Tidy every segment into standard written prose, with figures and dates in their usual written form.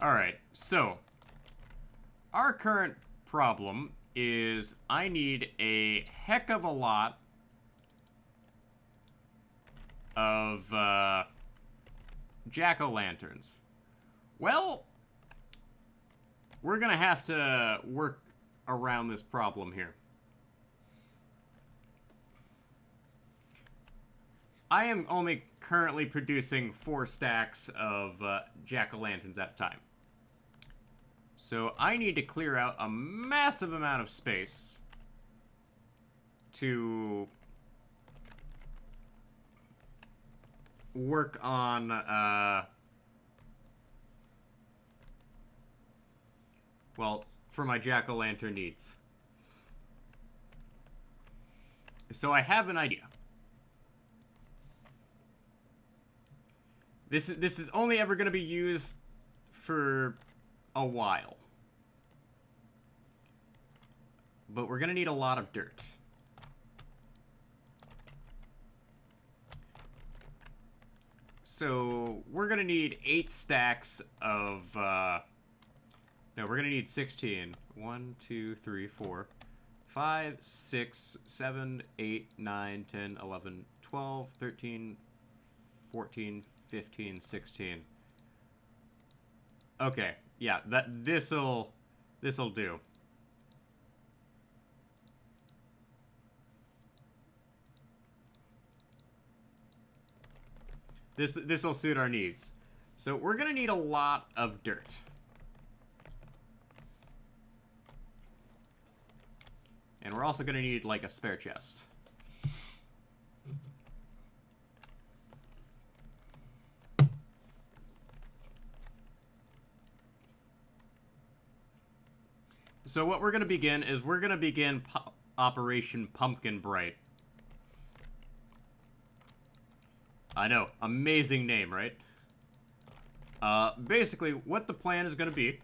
Alright, so our current problem is I need a heck of a lot of jack-o'-lanterns. Well, we're gonna have to work around this problem here. I am only currently producing 4 stacks of jack-o'-lanterns at a time. So I need to clear out a massive amount of space to work on well, for my jack-o'-lantern needs. So I have an idea. This is only ever going to be used for a while. But we're going to need a lot of dirt. So we're going to need 8 stacks of... no, we're going to need 16. 1, 2, 3, 4, 5, 6, 7, 8, 9, 10, 11, 12, 13, 14, 15, 16. Okay, yeah, this'll do. This'll suit our needs. So we're gonna need a lot of dirt. And we're also gonna need like a spare chest. So what we're going to begin is we're going to begin Operation Pumpkin Bright. I know, amazing name, right? Basically, what the plan is going to be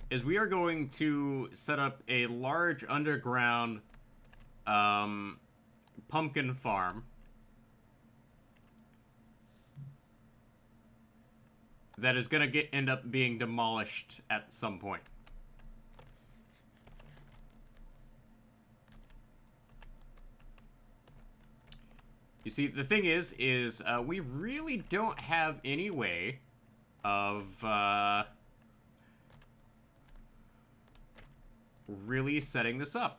is we are going to set up a large underground pumpkin farm that is going to end up being demolished at some point. You see, the thing is we really don't have any way of really setting this up.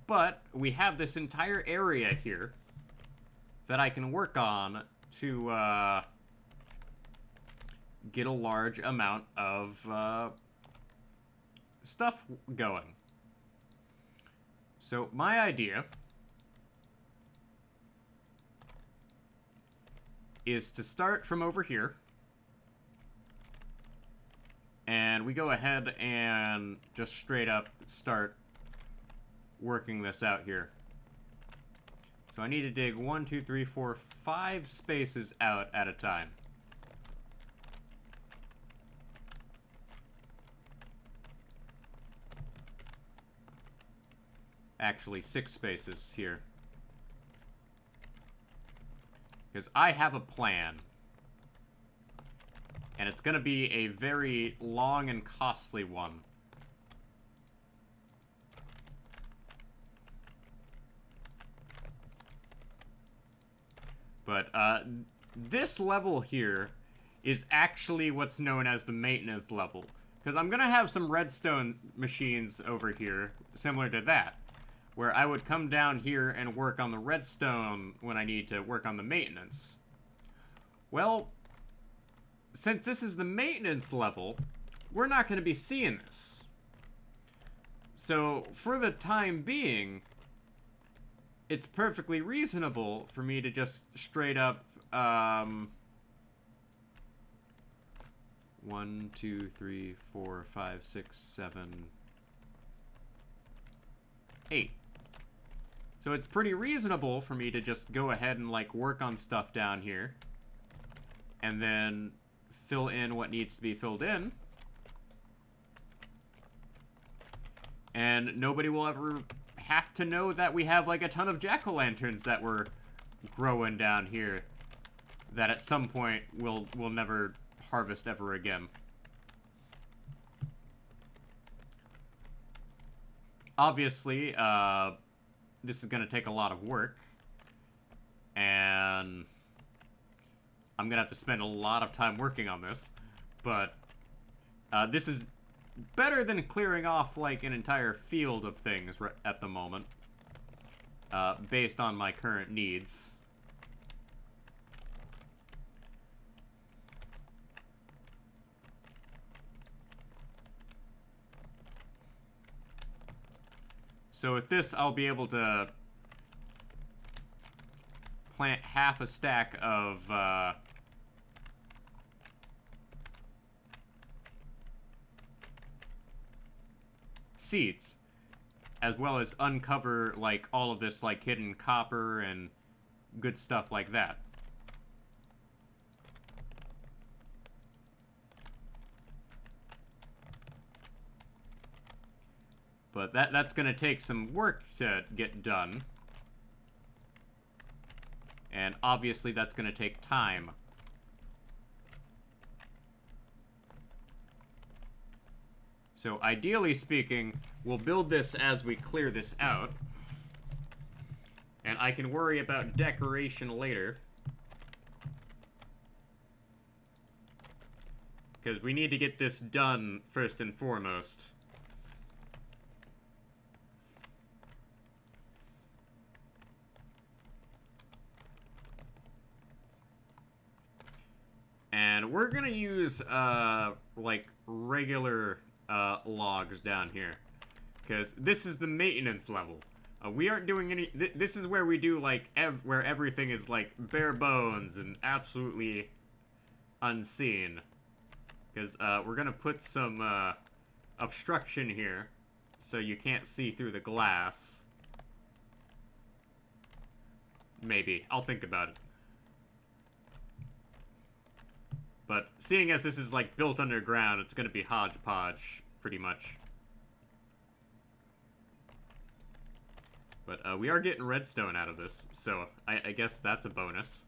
But we have this entire area here that I can work on to get a large amount of stuff going. So my idea is to start from over here, and we go ahead and just straight up start working this out here. So I need to dig 1, 2, 3, 4, 5 spaces out at a time. Actually, 6 spaces here. Because I have a plan. And it's going to be a very long and costly one. But this level here is actually what's known as the maintenance level. Because I'm going to have some redstone machines over here, similar to that, where I would come down here and work on the redstone when I need to work on the maintenance. Well, since this is the maintenance level, we're not going to be seeing this. So, for the time being, it's perfectly reasonable for me to just straight up, 1, 2, 3, 4, 5, 6, 7, 8. So it's pretty reasonable for me to just go ahead and, like, work on stuff down here. And then fill in what needs to be filled in. And nobody will ever have to know that we have, like, a ton of jack-o'-lanterns that we're growing down here. that at some point we'll never harvest ever again. Obviously, this is going to take a lot of work, and I'm going to have to spend a lot of time working on this, but this is better than clearing off, like, an entire field of things at the moment, based on my current needs. So with this, I'll be able to plant half a stack of seeds, as well as uncover, like, all of this, like, hidden copper and good stuff like that. But that's gonna take some work to get done. And obviously that's gonna take time. So ideally speaking, we'll build this as we clear this out. And I can worry about decoration later. Because we need to get this done first and foremost. And we're gonna use, like, regular, logs down here. Because this is the maintenance level. We aren't doing any... this is where we do, like, where everything is, like, bare bones and absolutely unseen. Because, we're gonna put some, obstruction here, so you can't see through the glass. Maybe. I'll think about it. But seeing as this is, like, built underground, it's gonna be hodgepodge, pretty much. But, we are getting redstone out of this, so I guess that's a bonus.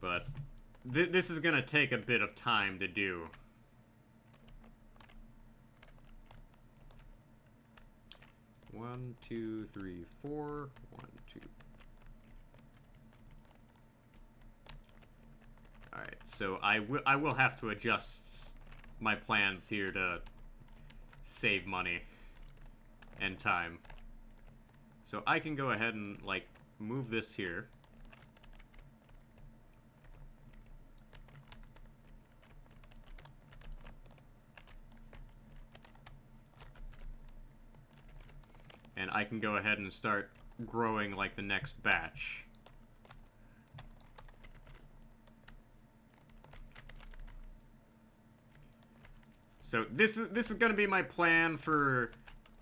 But this is gonna take a bit of time to do. One, two, three, four. 1, 2. Alright, so I will have to adjust my plans here to save money and time. So I can go ahead and, like, move this here. And I can go ahead and start growing, like, the next batch. So this is gonna be my plan for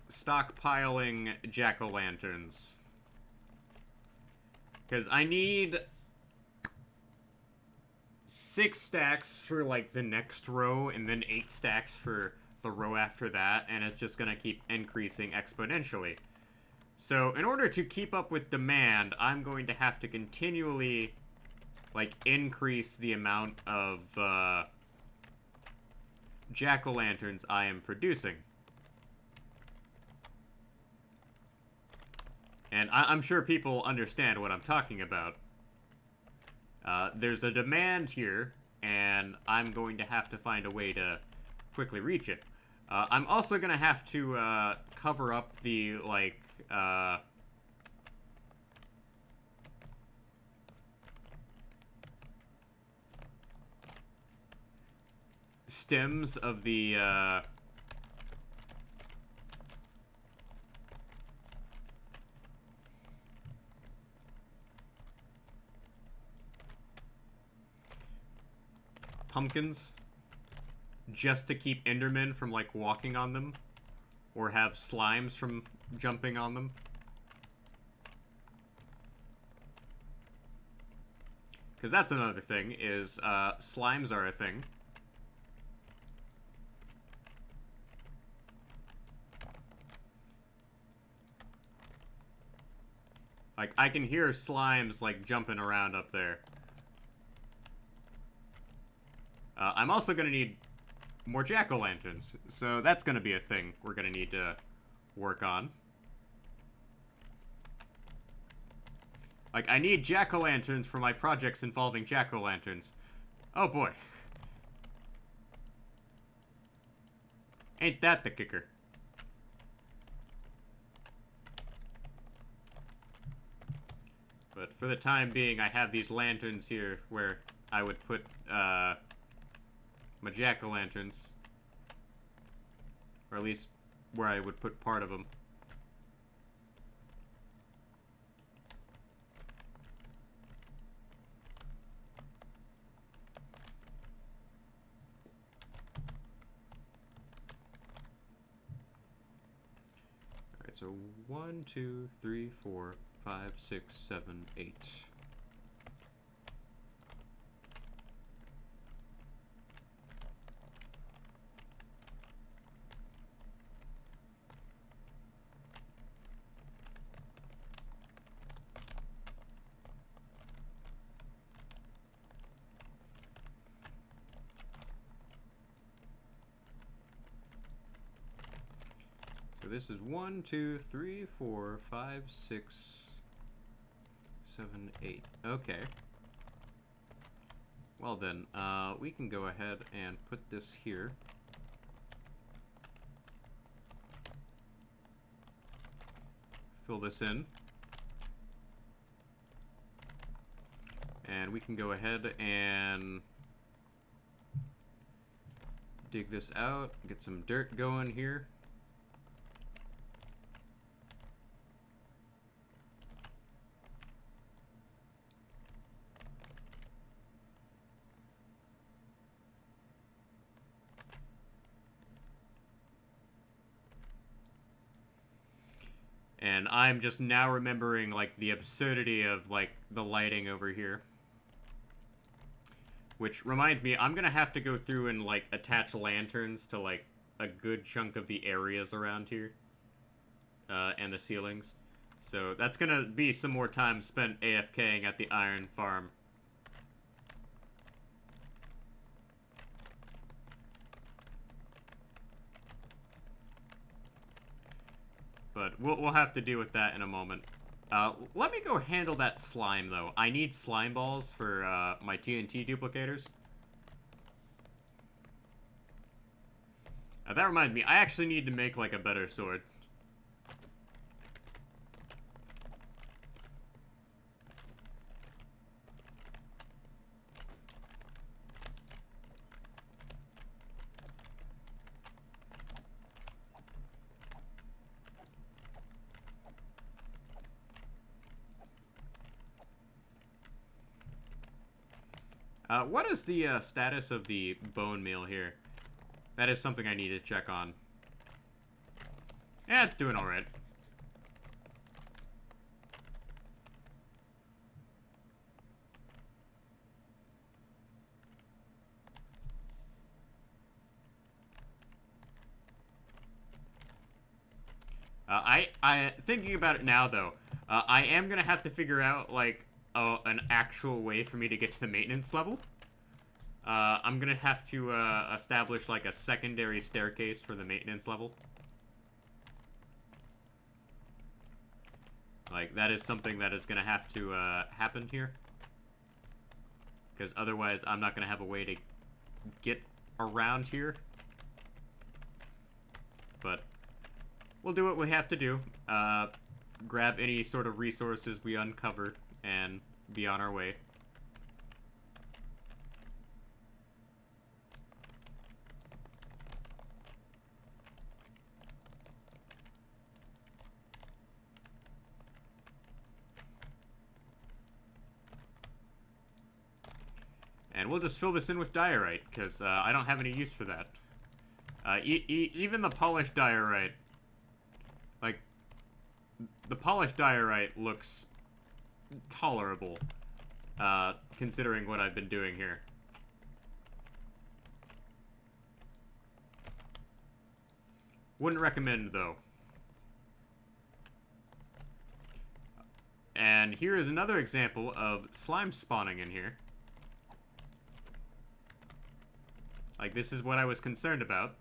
stockpiling jack-o'-lanterns. Because I need 6 stacks for, like, the next row, and then 8 stacks for the row after that, and it's just gonna keep increasing exponentially. So, in order to keep up with demand, I'm going to have to continually, like, increase the amount of, jack-o'-lanterns I am producing. And I'm sure people understand what I'm talking about. There's a demand here, and I'm going to have to find a way to quickly reach it. I'm also gonna have to, cover up the, like, stems of the, pumpkins, just to keep Endermen from, like, walking on them, or have slimes from jumping on them. Because that's another thing, is, slimes are a thing. Like, I can hear slimes, like, jumping around up there. I'm also gonna need more jack-o'-lanterns, so that's gonna be a thing we're gonna need to work on. Like, I need jack-o'-lanterns for my projects involving jack-o'-lanterns. Oh boy. Ain't that the kicker. But for the time being, I have these lanterns here where I would put, my jack-o'-lanterns. Or at least where I would put part of them. Alright, so 1, 2, 3, 4, 5, 6, 7, 8. So this is 1, 2, 3, 4, 5, 6, 7, 8. Okay. Well then, we can go ahead and put this here. Fill this in. And we can go ahead and dig this out, get some dirt going here. And I'm just now remembering, like, the absurdity of, like, the lighting over here. Which reminds me, I'm gonna have to go through and, like, attach lanterns to, like, a good chunk of the areas around here. And the ceilings. So that's gonna be some more time spent AFKing at the iron farm. But we'll have to deal with that in a moment. Let me go handle that slime, though. I need slime balls for my TNT duplicators. That reminds me, I actually need to make, like, a better sword. What is the status of the bone meal here? That is something I need to check on. Yeah, it's doing alright. I thinking about it now, though, I am gonna have to figure out, like, an actual way for me to get to the maintenance level. I'm gonna have to establish, like, a secondary staircase for the maintenance level. Like, that is something that is gonna have to happen here. Because otherwise, I'm not gonna have a way to get around here. But we'll do what we have to do. Grab any sort of resources we uncover and be on our way. And we'll just fill this in with diorite, because I don't have any use for that. Even the polished diorite, like, the polished diorite looks tolerable, considering what I've been doing here. Wouldn't recommend, though. And here is another example of slime spawning in here. Like, this is what I was concerned about,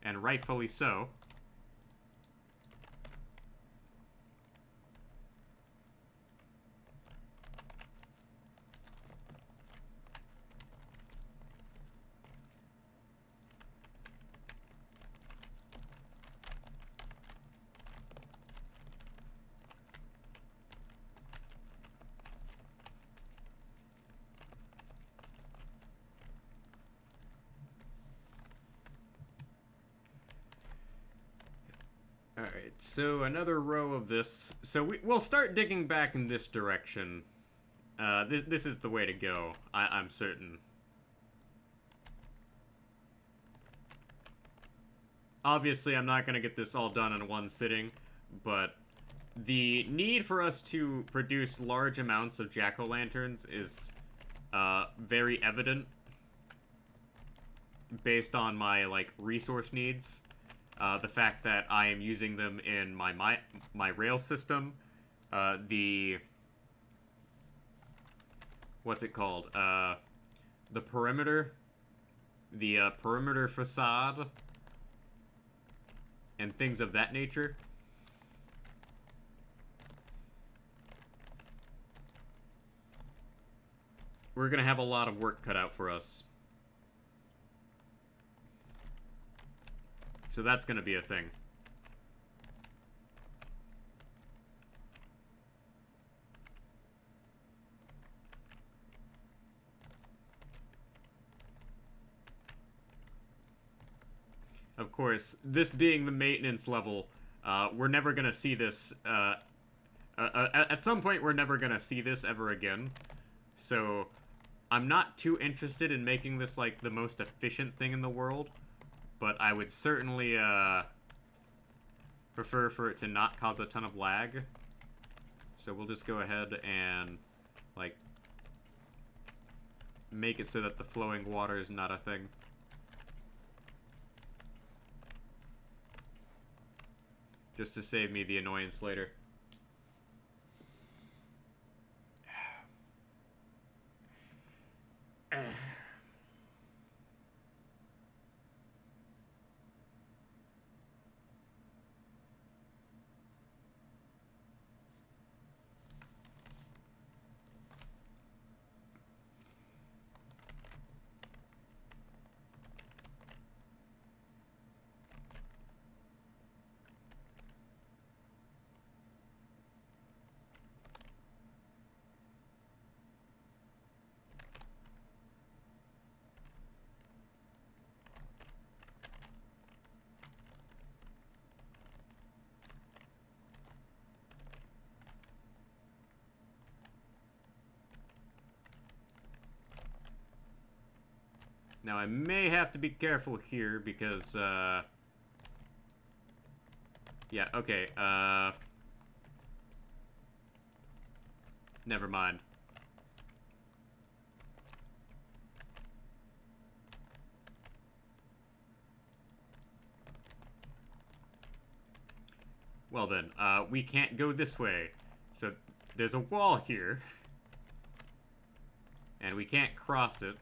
and rightfully so. Alright, so another row of this. So we'll start digging back in this direction. This is the way to go, I'm certain. Obviously, I'm not going to get this all done in one sitting, but the need for us to produce large amounts of jack-o'-lanterns is very evident based on my, like, resource needs. The fact that I am using them in my rail system, what's it called? The perimeter facade, and things of that nature. We're gonna have a lot of work cut out for us. So that's gonna be a thing. Of course, this being the maintenance level, we're never gonna see this, at some point we're never gonna see this ever again. So, I'm not too interested in making this, like, the most efficient thing in the world. But I would certainly, prefer for it to not cause a ton of lag. So we'll just go ahead and, like, make it so that the flowing water is not a thing. Just to save me the annoyance later. Now, I may have to be careful here because, yeah, okay, never mind. Well then, we can't go this way. So, there's a wall here. And we can't cross it.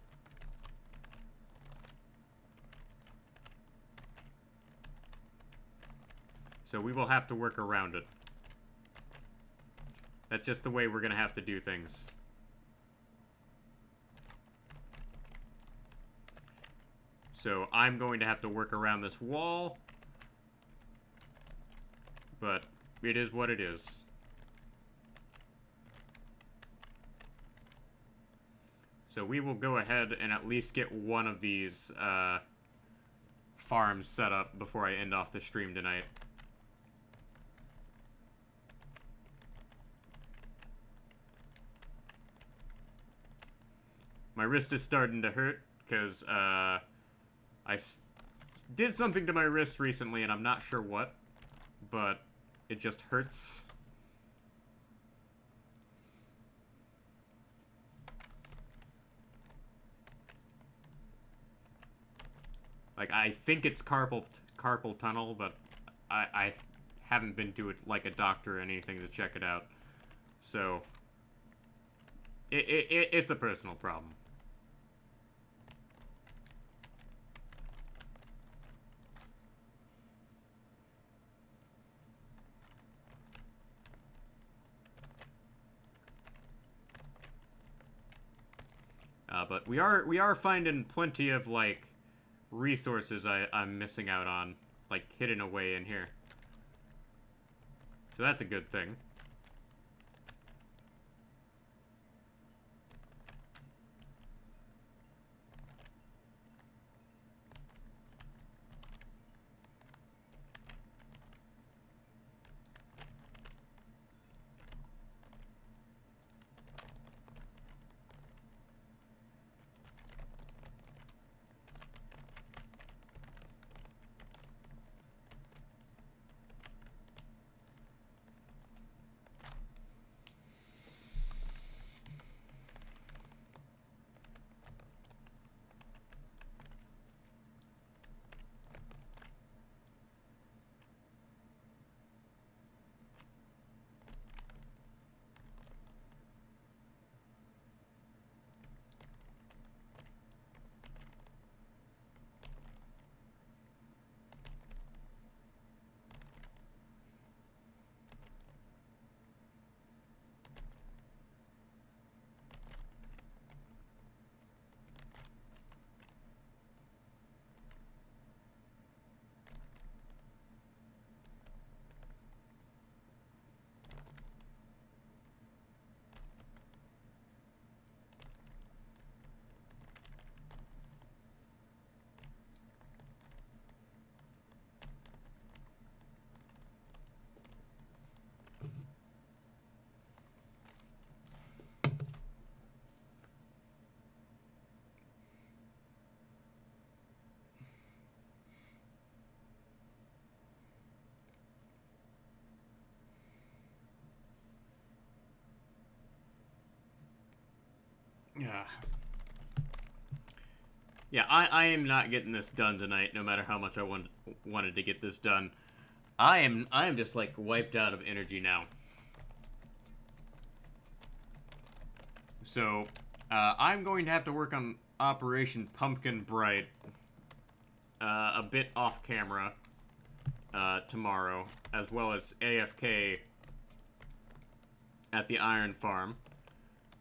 So we will have to work around it. That's just the way we're gonna have to do things. So I'm going to have to work around this wall. But it is what it is. So we will go ahead and at least get one of these farms set up before I end off the stream tonight. My wrist is starting to hurt because I did something to my wrist recently and I'm not sure what, but it just hurts. Like, I think it's carpal tunnel, but I haven't been to it like a doctor or anything to check it out. So, it's a personal problem. But we are finding plenty of, like, resources I'm missing out on, like, hidden away in here. So that's a good thing. Yeah. Yeah, I am not getting this done tonight, no matter how much I wanted to get this done. I am just, like, wiped out of energy now. So, I'm going to have to work on Operation Pumpkin Bright a bit off camera tomorrow, as well as AFK at the Iron Farm.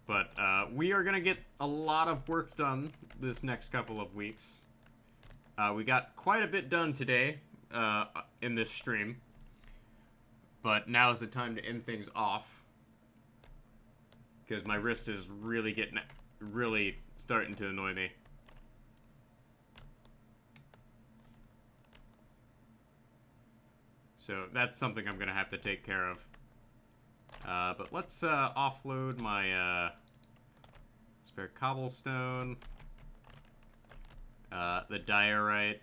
But we are going to get a lot of work done this next couple of weeks. We got quite a bit done today in this stream. But now is the time to end things off. Because my wrist is really starting to annoy me. So that's something I'm going to have to take care of. But let's offload my spare cobblestone, the diorite,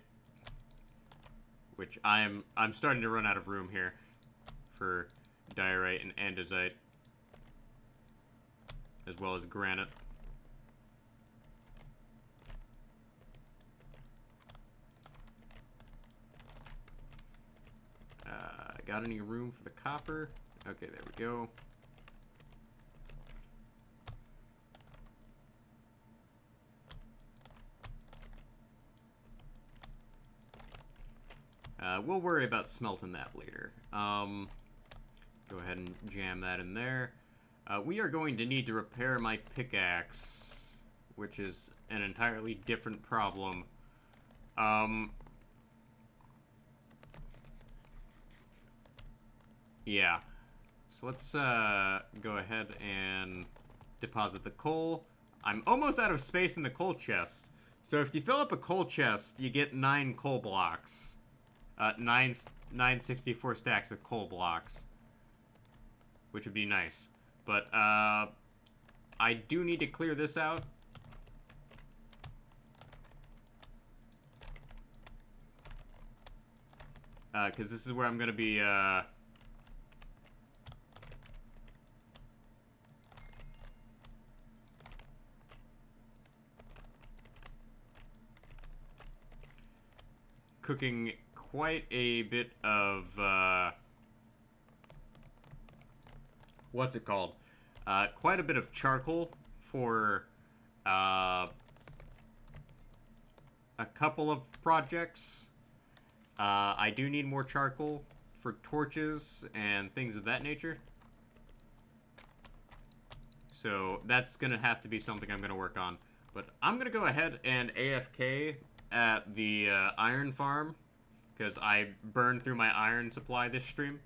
which I'm starting to run out of room here for diorite and andesite, as well as granite. Got any room for the copper? Okay, there we go. We'll worry about smelting that later. Go ahead and jam that in there. We are going to need to repair my pickaxe, which is an entirely different problem. Yeah. So let's go ahead and deposit the coal. I'm almost out of space in the coal chest. So if you fill up a coal chest, you get 9 coal blocks. 964 stacks of coal blocks. Which would be nice. But I do need to clear this out. Because this is where I'm going to be cooking quite a bit of, what's it called? quite a bit of charcoal for a couple of projects. I do need more charcoal for torches and things of that nature. So that's going to have to be something I'm going to work on. But I'm going to go ahead and AFK at the iron farm, because I burned through my iron supply this stream.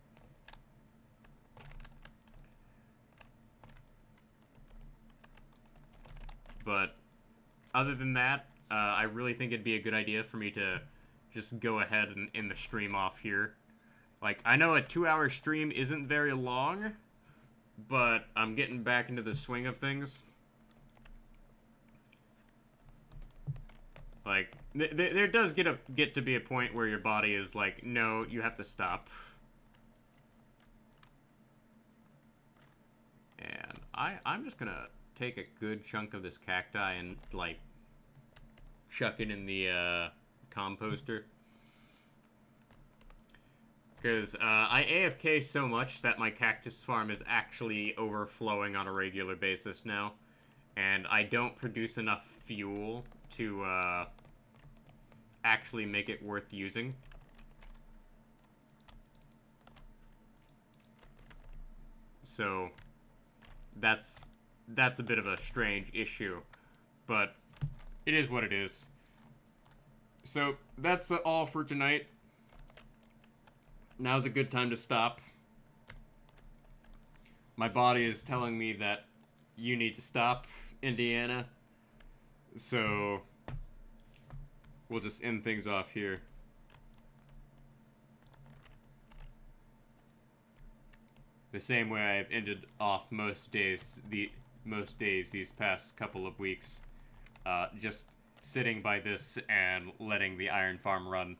But other than that, I really think it'd be a good idea for me to just go ahead and end the stream off here. Like, I know a 2-hour stream isn't very long, but I'm getting back into the swing of things. Like, there does get to be a point where your body is like, no, you have to stop. And I'm just gonna take a good chunk of this cacti and, like, chuck it in the composter. Because I AFK so much that my cactus farm is actually overflowing on a regular basis now. And I don't produce enough fuel to actually make it worth using. So that's a bit of a strange issue. But it is what it is. So that's all for tonight. Now's a good time to stop. My body is telling me that you need to stop, Indiana. So we'll just end things off here. The same way I've ended off most days these past couple of weeks. Just sitting by this and letting the iron farm run.